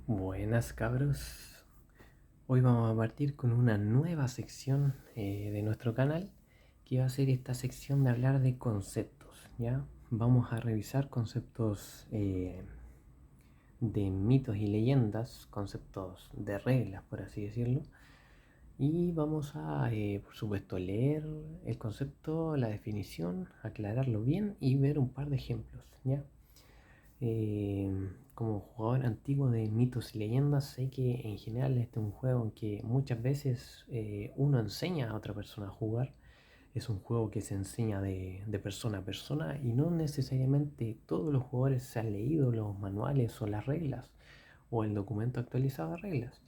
Buenas cabros, hoy vamos a partir con una nueva sección de nuestro canal que va a ser esta sección de hablar de conceptos, ¿ya? Vamos a revisar conceptos de mitos y leyendas, conceptos de reglas por así decirlo, y vamos a por supuesto leer el concepto, la definición, aclararlo bien y ver un par de ejemplos, ¿ya? Como jugador antiguo de mitos y leyendas, sé que en general este es un juego en que muchas veces uno enseña a otra persona a jugar. Es un juego que se enseña de persona a persona y no necesariamente todos los jugadores se han leído los manuales o las reglas o el documento actualizado de reglas.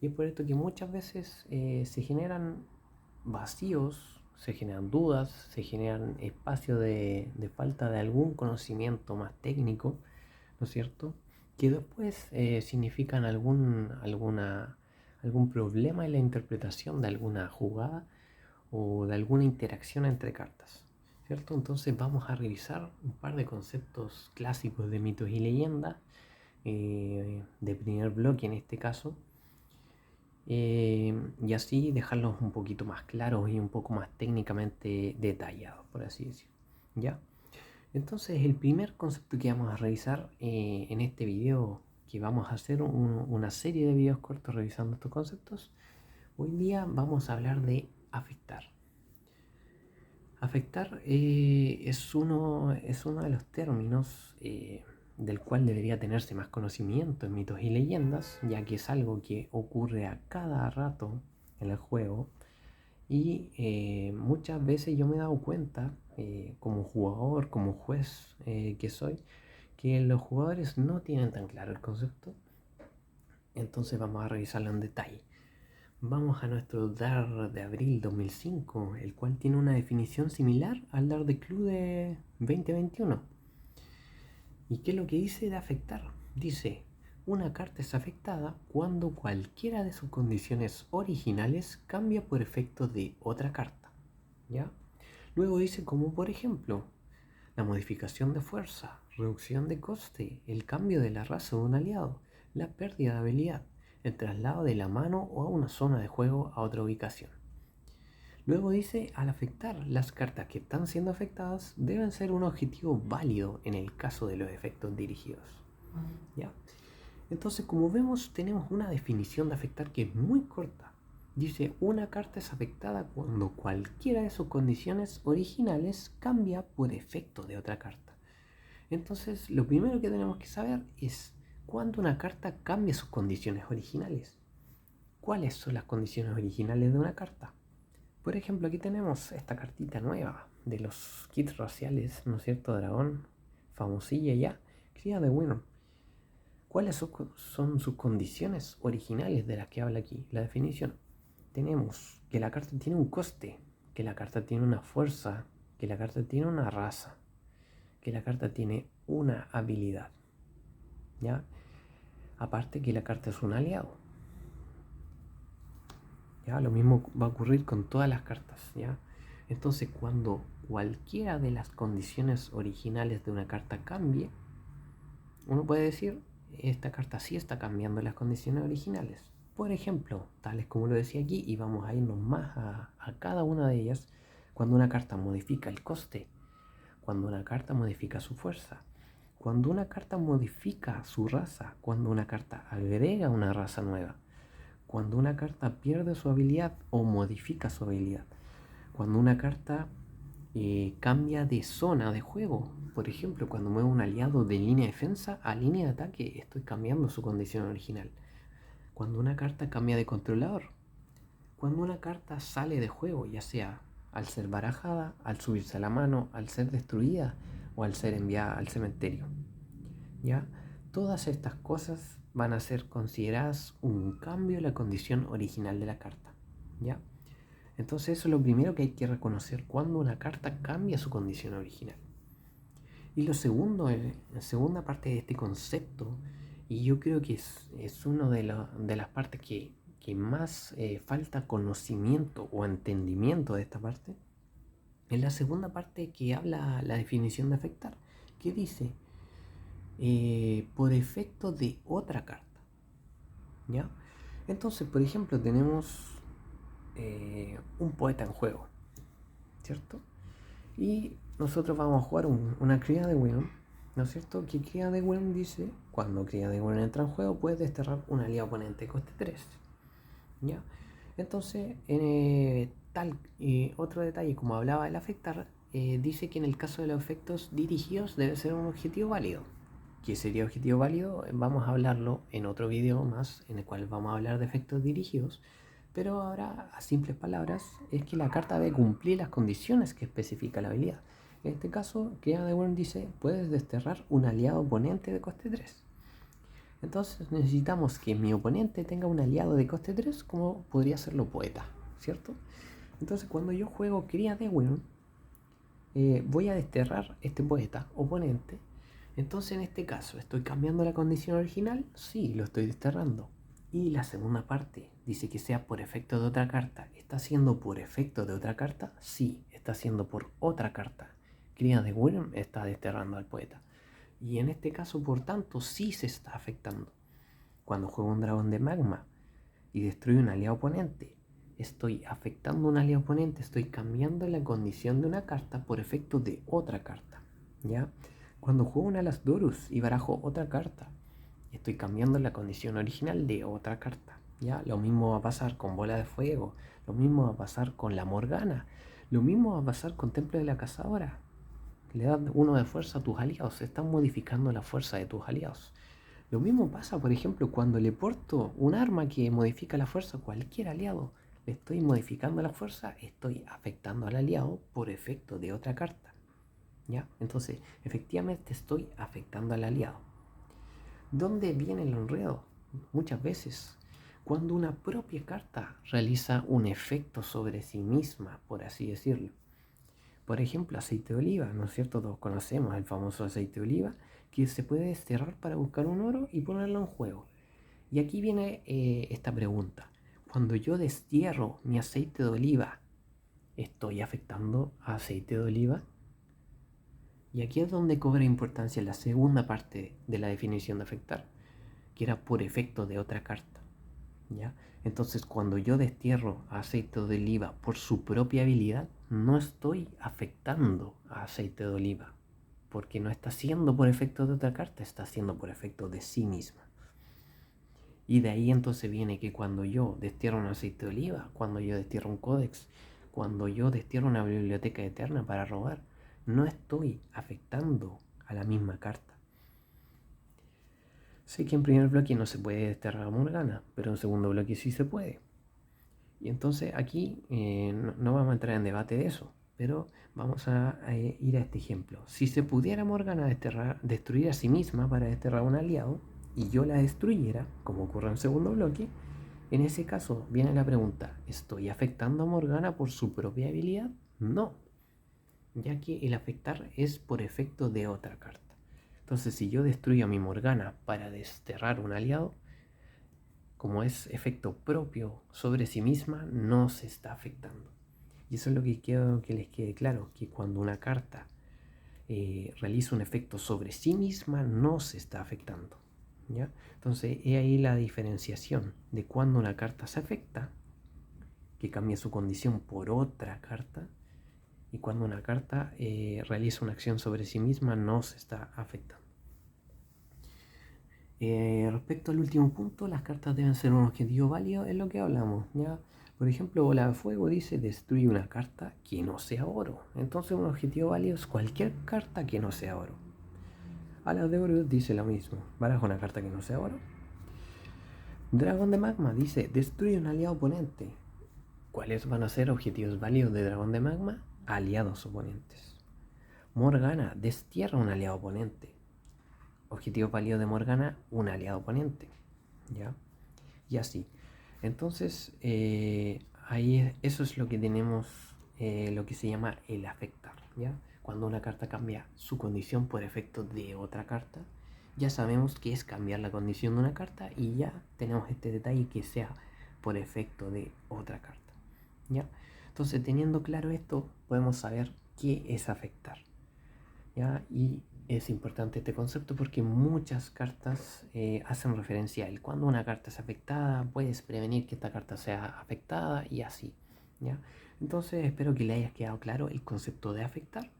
Y es por esto que muchas veces se generan vacíos, se generan dudas, se generan espacios de falta de algún conocimiento más técnico, ¿no es cierto? Que después significan algún problema en la interpretación de alguna jugada o de alguna interacción entre cartas, ¿cierto? Entonces vamos a revisar un par de conceptos clásicos de mitos y leyendas, de primer bloque en este caso, y así dejarlos un poquito más claros y un poco más técnicamente detallados, por así decirlo, ¿ya? Entonces el primer concepto que vamos a revisar en este video, que vamos a hacer una serie de videos cortos revisando estos conceptos, hoy día vamos a hablar de afectar. Afectar es uno de los términos del cual debería tenerse más conocimiento en mitos y leyendas, ya que es algo que ocurre a cada rato en el juego y muchas veces yo me he dado cuenta, como jugador, como juez que soy, que los jugadores no tienen tan claro el concepto. Entonces vamos a revisarlo en detalle. Vamos a nuestro DAR de abril 2005, el cual tiene una definición similar al DAR de Club de 2021. ¿Y qué es lo que dice de afectar? Dice, una carta es afectada cuando cualquiera de sus condiciones originales cambia por efecto de otra carta, ¿ya? Luego dice como por ejemplo, la modificación de fuerza, reducción de coste, el cambio de la raza de un aliado, la pérdida de habilidad, el traslado de la mano o a una zona de juego a otra ubicación. Luego dice, al afectar, las cartas que están siendo afectadas deben ser un objetivo válido en el caso de los efectos dirigidos, ¿ya? Entonces, como vemos, tenemos una definición de afectar que es muy corta. Dice, una carta es afectada cuando cualquiera de sus condiciones originales cambia por efecto de otra carta. Entonces, lo primero que tenemos que saber es cuándo una carta cambia sus condiciones originales. ¿Cuáles son las condiciones originales de una carta? Por ejemplo, aquí tenemos esta cartita nueva de los kits raciales, ¿no es cierto? Dragón, famosilla ya, cría de Winner. ¿Cuáles son sus condiciones originales de las que habla aquí? La definición. Tenemos que la carta tiene un coste, que la carta tiene una fuerza, que la carta tiene una raza, que la carta tiene una habilidad, ¿ya? Aparte que la carta es un aliado, ¿ya? Lo mismo va a ocurrir con todas las cartas, ¿ya? Entonces, cuando cualquiera de las condiciones originales de una carta cambie, uno puede decir, esta carta sí está cambiando las condiciones originales. Por ejemplo, tales como lo decía aquí, y vamos a irnos más a cada una de ellas, cuando una carta modifica el coste, cuando una carta modifica su fuerza, cuando una carta modifica su raza, cuando una carta agrega una raza nueva, cuando una carta pierde su habilidad o modifica su habilidad, cuando una carta cambia de zona de juego. Por ejemplo, cuando muevo un aliado de línea de defensa a línea de ataque, estoy cambiando su condición original. Cuando una carta cambia de controlador. Cuando una carta sale de juego, ya sea al ser barajada, al subirse a la mano, al ser destruida o al ser enviada al cementerio. ¿Ya? Todas estas cosas van a ser consideradas un cambio en la condición original de la carta. ¿Ya? Entonces eso es lo primero que hay que reconocer cuando una carta cambia su condición original. Y lo segundo, la segunda parte de este concepto, y yo creo que es una de las partes que más falta conocimiento o entendimiento de esta parte, es la segunda parte que habla la definición de afectar, que dice, por efecto de otra carta. ¿ya? Entonces, por ejemplo, tenemos un poeta en juego, ¿cierto? Y nosotros vamos a jugar una cría de Wyrm, ¿no es cierto? Que cría de Wyrm dice, cuando cría de Wyrm entra en juego, puedes desterrar un aliado oponente coste 3, ¿ya? Entonces, otro detalle, como hablaba del afectar, dice que en el caso de los efectos dirigidos debe ser un objetivo válido. ¿Qué sería objetivo válido? Vamos a hablarlo en otro video más, en el cual vamos a hablar de efectos dirigidos. Pero ahora, a simples palabras, es que la carta debe cumplir las condiciones que especifica la habilidad. En este caso, Cría de Wyrm dice, puedes desterrar un aliado oponente de coste 3. Entonces necesitamos que mi oponente tenga un aliado de coste 3, como podría serlo poeta, ¿cierto? Entonces cuando yo juego Cría de Wyrm, voy a desterrar este poeta oponente. Entonces en este caso, ¿estoy cambiando la condición original? Sí, lo estoy desterrando. Y la segunda parte dice que sea por efecto de otra carta. ¿Está siendo por efecto de otra carta? Sí, está siendo por otra carta. Cría de Wyrm está desterrando al poeta. Y en este caso, por tanto, sí se está afectando. Cuando juego un dragón de magma y destruyo un aliado oponente, estoy afectando a un aliado oponente, estoy cambiando la condición de una carta por efecto de otra carta, ¿ya? Cuando juego un Alasdorus y barajo otra carta, estoy cambiando la condición original de otra carta, ¿ya? Lo mismo va a pasar con Bola de Fuego, lo mismo va a pasar con la Morgana, lo mismo va a pasar con Templo de la Cazadora. Le das uno de fuerza a tus aliados, están modificando la fuerza de tus aliados. Lo mismo pasa, por ejemplo, cuando le porto un arma que modifica la fuerza a cualquier aliado. Le estoy modificando la fuerza, estoy afectando al aliado por efecto de otra carta, ¿ya? Entonces, efectivamente estoy afectando al aliado. ¿Dónde viene el enredo? Muchas veces, cuando una propia carta realiza un efecto sobre sí misma, por así decirlo. Por ejemplo, aceite de oliva, ¿no es cierto? Todos conocemos el famoso aceite de oliva, que se puede desterrar para buscar un oro y ponerlo en juego. Y aquí viene esta pregunta. Cuando yo destierro mi aceite de oliva, ¿estoy afectando a aceite de oliva? Y aquí es donde cobra importancia la segunda parte de la definición de afectar, que era por efecto de otra carta, ¿ya? Entonces, cuando yo destierro a aceite de oliva por su propia habilidad, no estoy afectando a aceite de oliva, porque no está siendo por efecto de otra carta, está siendo por efecto de sí misma. Y de ahí entonces viene que cuando yo destierro un aceite de oliva, cuando yo destierro un códex, cuando yo destierro una biblioteca eterna para robar, no estoy afectando a la misma carta. Sé que en primer bloque no se puede desterrar a Morgana, pero en segundo bloque sí se puede. Y entonces aquí no vamos a entrar en debate de eso, pero vamos a ir a este ejemplo. Si se pudiera Morgana destruir a sí misma para desterrar a un aliado, y yo la destruyera, como ocurre en el segundo bloque, en ese caso viene la pregunta, ¿estoy afectando a Morgana por su propia habilidad? No, ya que el afectar es por efecto de otra carta. Entonces, si yo destruyo a mi Morgana para desterrar un aliado, como es efecto propio sobre sí misma, no se está afectando. Y eso es lo que quiero que les quede claro, que cuando una carta realiza un efecto sobre sí misma, no se está afectando, ¿ya? Entonces, he ahí la diferenciación de cuando una carta se afecta, que cambia su condición por otra carta, y cuando una carta realiza una acción sobre sí misma, no se está afectando. Respecto al último punto, las cartas deben ser un objetivo válido, es lo que hablamos, ¿ya? Por ejemplo, Bola de Fuego dice destruye una carta que no sea oro. Entonces un objetivo válido es cualquier carta que no sea oro. Alas de Oro dice lo mismo, baraja una carta que no sea oro. Dragón de Magma dice destruye un aliado oponente. ¿Cuáles van a ser objetivos válidos de Dragón de Magma? Aliados oponentes. Morgana destierra un aliado oponente. Objetivo válido de Morgana, un aliado oponente, ¿ya? Y así. Entonces, eso es lo que tenemos, lo que se llama el afectar, ¿ya? Cuando una carta cambia su condición por efecto de otra carta, ya sabemos que es cambiar la condición de una carta y ya tenemos este detalle que sea por efecto de otra carta, ¿ya? Entonces, teniendo claro esto, podemos saber qué es afectar, ¿ya? Y Es importante este concepto porque muchas cartas hacen referencia a él. Cuando una carta es afectada, puedes prevenir que esta carta sea afectada y así, ¿ya? Entonces espero que le haya quedado claro el concepto de afectar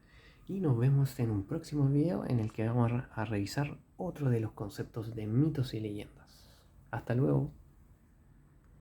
y nos vemos en un próximo video en el que vamos a revisar otro de los conceptos de mitos y leyendas. Hasta luego.